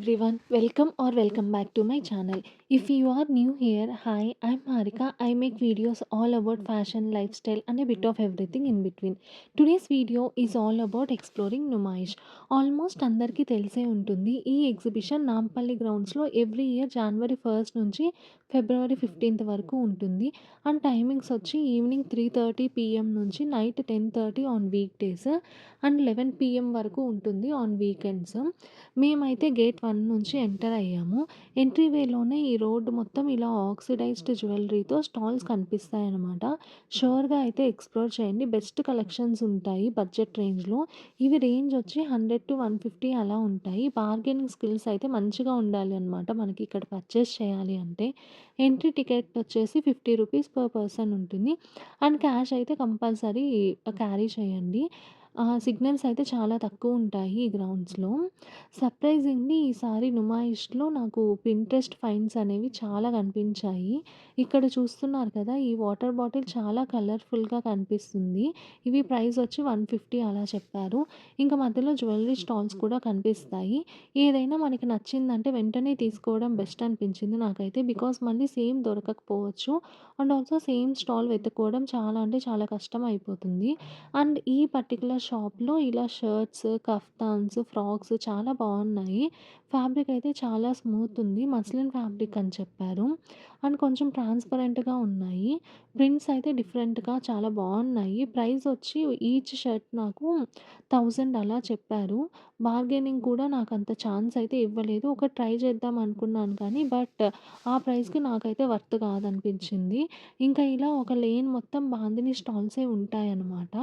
everyone, welcome back to my channel. If you are new here, hi, I'm Harika. I make videos all about fashion, lifestyle, and a bit of everything in between. Today's video is all about exploring Numaish. Almost అందరికీ తెలిసే ఉంటుంది. ఈ exhibition Nampally గ్రౌండ్స్లో every year జనవరి 1 నుంచి ఫిబ్రవరి 15 వరకు ఉంటుంది. And timings వచ్చి evening 3:30 PM నుంచి night 10:30 on week days and 11 PM వరకు ఉంటుంది ఆన్ వీకెండ్స్. మేమైతే గేట్ 1 నుంచి ఎంటర్ అయ్యాము. ఎంట్రీ వేలోనే ఈ రోడ్డు మొత్తం ఇలా ఆక్సిడైజ్డ్ జ్యువెలరీతో స్టాల్స్ కనిపిస్తాయన్నమాట. షూర్‌గా అయితే ఎక్స్‌ప్లోర్ చేయండి. బెస్ట్ కలెక్షన్స్ ఉంటాయి బడ్జెట్ రేంజ్‌లో. ఇవి రేంజ్ వచ్చి 100-150 అలా ఉంటాయి. బార్గెనింగ్ స్కిల్స్ అయితే మంచిగా ఉండాలి అనమాట మనకి ఇక్కడ పర్చేస్ చేయాలి అంటే. ఎంట్రీ టికెట్ వచ్చేసి ₹50 పర్ పర్సన్ ఉంటుంది. అండ్ క్యాష్ అయితే కంపల్సరీ క్యారీ చేయండి. సిగ్నల్స్ అయితే చాలా తక్కువుంటాయి ఈ గ్రౌండ్స్‌లో. సర్ప్రైజింగ్‌లీ ఈసారి నుమాయిష్‌లో నాకు పింట్రెస్ట్ ఫైండ్స్ అనేవి చాలా కనిపించాయి. ఇక్కడ చూస్తున్నారు కదా! ఈ వాటర్ బాటిల్ చాలా కలర్‌ఫుల్‌గా కనిపిస్తుంది. ఇవి ప్రైస్ వచ్చి 150 అలా చెప్పారు. ఇంకా మధ్యలో జ్యువెలరీ స్టాల్స్ కూడా కనిపిస్తాయి. ఏదైనా మనకి నచ్చిందంటే వెంటనే తీసుకోవడం బెస్ట్ అనిపించింది నాకైతే. బికాజ్ మళ్ళీ సేమ్ దొరకకపోవచ్చు. అండ్ ఆల్సో సేమ్ స్టాల్ వెతుక్కోవడం చాలా అంటే చాలా కష్టం అయిపోతుంది. అండ్ ఈ పర్టిక్యులర్ షాప్‌లో ఇలా షర్ట్స్, కఫ్తాన్స్, ఫ్రాక్స్ చాలా బావున్నాయి. ఫ్యాబ్రిక్ అయితే చాలా స్మూత్ ఉంది. మస్లిన్ ఫ్యాబ్రిక్ అని చెప్పారు. అండ్ కొంచెం ట్రాన్స్‌పరెంట్‌గా ఉన్నాయి. ప్రింట్స్ అయితే డిఫరెంట్‌గా చాలా బావున్నాయి. ప్రైస్ వచ్చి ఈచ్ షర్ట్ నాకు 1000 అలా చెప్పారు. బార్గెనింగ్ కూడా నాకంత ఛాన్స్ అయితే ఇవ్వలేదు. ఒకటి ట్రై చేద్దాం అనుకున్నాను కానీ ఆ ప్రైస్‌కి నాకైతే వర్త్ కాదనిపించింది. ఇంకా ఇలా ఒక లేన్ మొత్తం బాందిని స్టాల్సే ఉంటాయన్నమాట.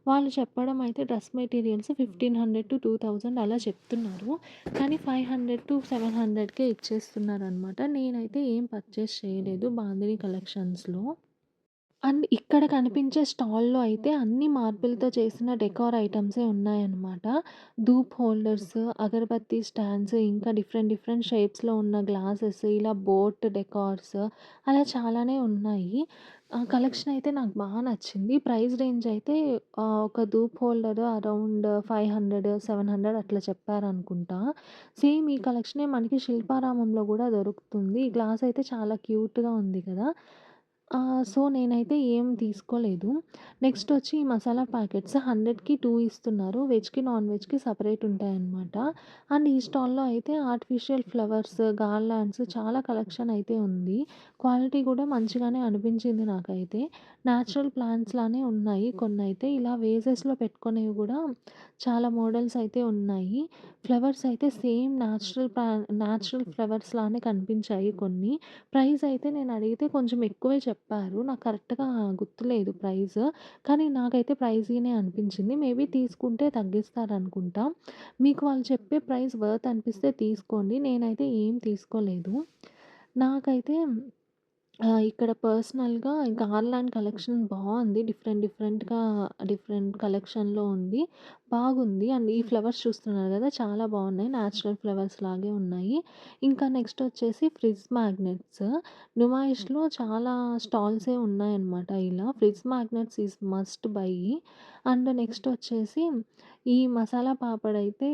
వాళ్ళు చెప్పడం అయితే డ్రెస్ మెటీరియల్స్ 1500-2000 అలా చెప్తున్నారు. కానీ 500-700కే ఇచ్చేస్తున్నారనమాట. నేనైతే ఏం పర్చేస్ చేయలేదు బాందిని కలెక్షన్స్‌లో. అండ్ ఇక్కడ కనిపించే స్టాల్‌లో అయితే అన్ని మార్బుల్‌తో చేసిన డెకార్ ఐటెమ్సే ఉన్నాయన్నమాట. ధూప్ హోల్డర్స్, అగరబత్తి స్టాండ్స్, ఇంకా డిఫరెంట్ డిఫరెంట్ షేప్స్‌లో ఉన్న గ్లాసెస్, ఇలా బోట్ డెకార్స్ అలా చాలానే ఉన్నాయి. కలెక్షన్ అయితే నాకు నచ్చింది. ప్రైస్ రేంజ్ అయితే ఒక ధూప్ హోల్డర్ అరౌండ్ 500, 700 అట్లా చెప్పారనుకుంటా. సేమ్ ఈ కలెక్షనే మనకి శిల్పారామంలో గూడా దొరుకుతుంది. ఈ గ్లాస్ అయితే చాలా క్యూట్‌గా ఉంది కదా! సో, నేనైతే ఏం తీసుకోలేదు. నెక్స్ట్ వచ్చి ఈ మసాలా ప్యాకెట్స్ 100కి 2 ఇస్తున్నారు. వెజ్‌కి, నాన్ వెజ్‌కి సెపరేట్ ఉంటాయన్నమాట. అండ్ ఈ స్టాల్‌లో అయితే ఆర్టిఫిషియల్ ఫ్లవర్స్, గార్లాండ్స్ చాలా కలెక్షన్ అయితే ఉంది. క్వాలిటీ కూడా మంచిగానే అనిపించింది నాకైతే. నేచురల్ ప్లాంట్స్ లానే ఉన్నాయి కొన్నైతే. ఇలా వేజెస్‌లో పెట్టుకునేవి కూడా చాలా మోడల్స్ అయితే ఉన్నాయి. ఫ్లవర్స్ అయితే సేమ్ నేచురల్ ఫ్లవర్స్ లానే కనిపించాయి కొన్ని. ప్రైస్ అయితే నేను అడిగితే కొంచెం ఎక్కువే చెప్పారు. నాకు కరెక్ట్‌గా గుర్తులేదు ప్రైస్. కానీ నాకైతే ప్రైజీనే అనిపించింది. మేబీ తీసుకుంటే తగ్గిస్తారనుకుంటా. మీకు వాళ్ళు చెప్పే ప్రైస్ వర్త్ అనిపిస్తే తీసుకోండి. నేనైతే ఏం తీసుకోలేదు. నాకైతే ఇక్కడ పర్సనల్‌గా గార్లాండ్ కలెక్షన్ బావుంది. డిఫరెంట్ కలెక్షన్‌లో ఉంది. బాగుంది. అండ్ ఈ ఫ్లవర్స్ చూస్తున్నారు గదా! చాలా బావున్నాయి. నేచురల్ ఫ్లవర్స్ లాగే ఉన్నాయి. ఇంకా నెక్స్ట్ వచ్చేసి ఫ్రిడ్జ్ మ్యాగ్నెట్స్. నుమాయిష్‌లో చాలా స్టాల్సే ఉన్నాయన్నమాట ఇలా. Fridge magnets is must by. And next వచ్చేసి ఈ మసాలా పాపడ్ అయితే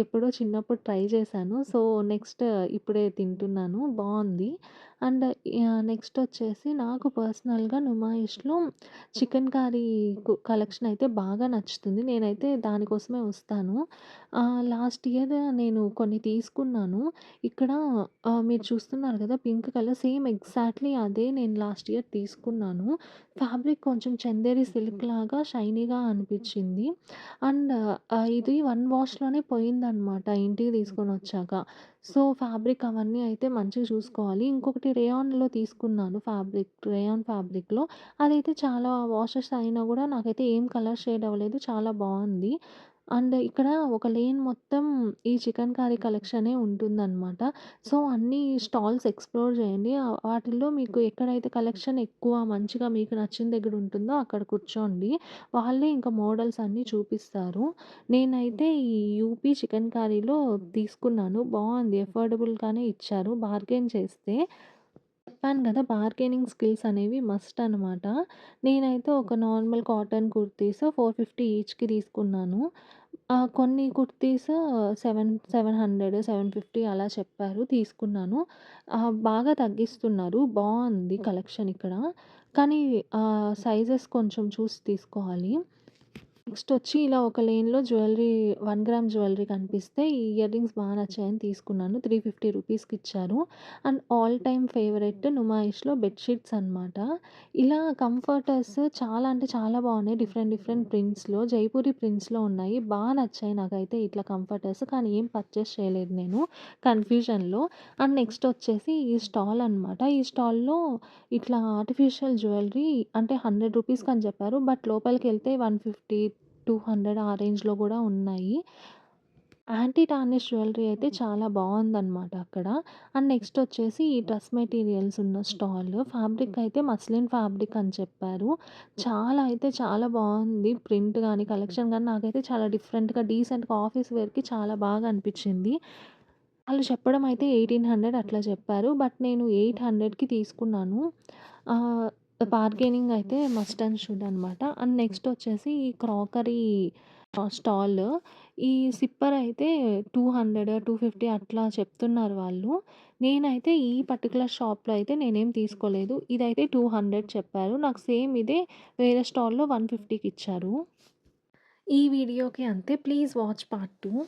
ఎప్పుడో చిన్నప్పుడు ట్రై చేశాను. సో, నెక్స్ట్ ఇప్పుడే తింటున్నాను. బావుంది. అండ్ నెక్స్ట్ వచ్చేసి నాకు పర్సనల్‌గా నుమాయిష్‌లో చికెన్ కర్రీ కలెక్షన్ అయితే బాగా నచ్చుతుంది. నేనైతే దానికోసమే వస్తాను. లాస్ట్ ఇయర్ నేను కొన్ని తీసుకున్నాను. ఇక్కడ మీరు చూస్తున్నారు కదా! పింక్ కలర్ సేమ్ ఎగ్జాక్ట్‌లీ అదే నేను లాస్ట్ ఇయర్ తీసుకున్నాను. ఫ్యాబ్రిక్ కొంచెం చందేరి సిల్క్ లాగా షైనీగా అనిపించింది. అండ్ ఇది 1 వాష్‌లోనే పోయిందనమాట ఇంటికి తీసుకొనొచ్చాక. సో, ఫ్యాబ్రిక్ అవన్నీ అయితే మంచిగా చూసుకోవాలి. ఇంకొకటి రేయాన్‌లో తీసుకున్నాను రేయాన్ ఫ్యాబ్రిక్‌లో. అదైతే చాలా వాషెస్ అయినా గూడా నాకైతే ఏం కలర్ షేడ్ అవ్వలేదు. చాలా బావుంది. అండ్ ఇక్కడ ఒక లేన్ మొత్తం ఈ చికెన్ కర్రీ కలెక్షనే ఉంటుందనమాట. సో, అన్ని స్టాల్స్ ఎక్స్‌ప్లోర్ చేయండి. వాటిల్లో మీకు ఎక్కడైతే కలెక్షన్ ఎక్కువ మంచిగా మీకు నచ్చిన దగ్గర ఉంటుందో అక్కడ కూర్చోండి. వాళ్ళే ఇంకా మోడల్స్ అన్నీ చూపిస్తారు. నేనైతే ఈ యూపీ చికెన్ కర్రీలో తీసుకున్నాను. బావుంది. అఫోర్డబుల్‌గానే ఇచ్చారు బార్గెయిన్ చేస్తే. చెప్పాను గదా! బార్గెనింగ్ స్కిల్స్ అనేవి మస్ట్ అనమాట. నేనైతే ఒక నార్మల్ కాటన్ కుర్తీస్ 450 ఈచ్‌కి తీసుకున్నాను. కొన్ని కుర్తీస్ 700, 750 అలా చెప్పారు. తీసుకున్నాను. బాగా తగ్గిస్తున్నారు. బావుంది కలెక్షన్ ఇక్కడ. కానీ సైజెస్ కొంచెం చూసి తీసుకోవాలి. నెక్స్టొచ్చి ఇలా ఒక లేన్‌లో 1 గ్రామ్ జ్యువెలరీ కనిపిస్తే ఈ ఇయర్ రింగ్స్ బా నచ్చాయని తీసుకున్నాను. 350 రూపీస్‌కిచ్చారు. అండ్ ఆల్ టైమ్ ఫేవరెట్ నుమాయిష్‌లో బెడ్ షీట్స్ అనమాట. ఇలా కంఫర్టర్స్ చాలా అంటే చాలా బాగున్నాయి. డిఫరెంట్ డిఫరెంట్ ప్రింట్స్‌లో జైపూరి ప్రింట్స్‌లో ఉన్నాయి. బా నచ్చాయి నాకైతే ఇట్లా కంఫర్టర్స్. కానీ ఏం పర్చేస్ చేయలేదు నేను కన్‌ఫ్యూజన్‌లో. అండ్ నెక్స్టొచ్చేసి ఈ స్టాల్ అనమాట. ఈ స్టాల్‌లో ఇట్లా ఆర్టిఫిషియల్ జ్యువెలరీ అంటే 100 రూపీస్‌కని చెప్పారు. బట్ లోపలికెళ్తే 150, 200 ఆ రేంజ్‌లో గూడా ఉన్నాయి. యాంటీ టార్నిష్ జ్యువెలరీ అయితే చాలా బావుందనమాట అక్కడ. అండ్ నెక్స్టొచ్చేసి ఈ డ్రెస్ మెటీరియల్స్ ఉన్న స్టాల్. ఫ్యాబ్రిక్ అయితే మస్లిన్ ఫ్యాబ్రిక్ అని చెప్పారు. చాలా అయితే చాలా బావుంది. ప్రింట్ గాని, కలెక్షన్ గాని నాకైతే చాలా డిఫరెంట్‌గా డీసెంట్‌గా ఆఫీస్ వేర్‌కి చాలా బాగా అనిపిచ్చింది. వాళ్ళు చెప్పడం అయితే 1800 అట్లా చెప్పారు. బట్ నేను 800కి తీసుకున్నాను. ఆహ్, బార్గెనింగ్ అయితే మస్ట్ అండ్ షుడ్ అనమాట. అండ్ నెక్స్ట్ వచ్చేసి ఈ క్రాకరీ స్టాల్. ఈ సిప్పర్ అయితే 200, 250 అట్లా చెప్తున్నారు వాళ్ళు. నేనైతే ఈ పర్టిక్యులర్ షాప్‌లో అయితే నేనేం తీసుకోలేదు. ఇదైతే 200 చెప్పారు. నాకు సేమ్ ఇదే వేరే స్టాల్‌లో 150కి ఇచ్చారు. ఈ వీడియోకి అంతే. Please watch part 2.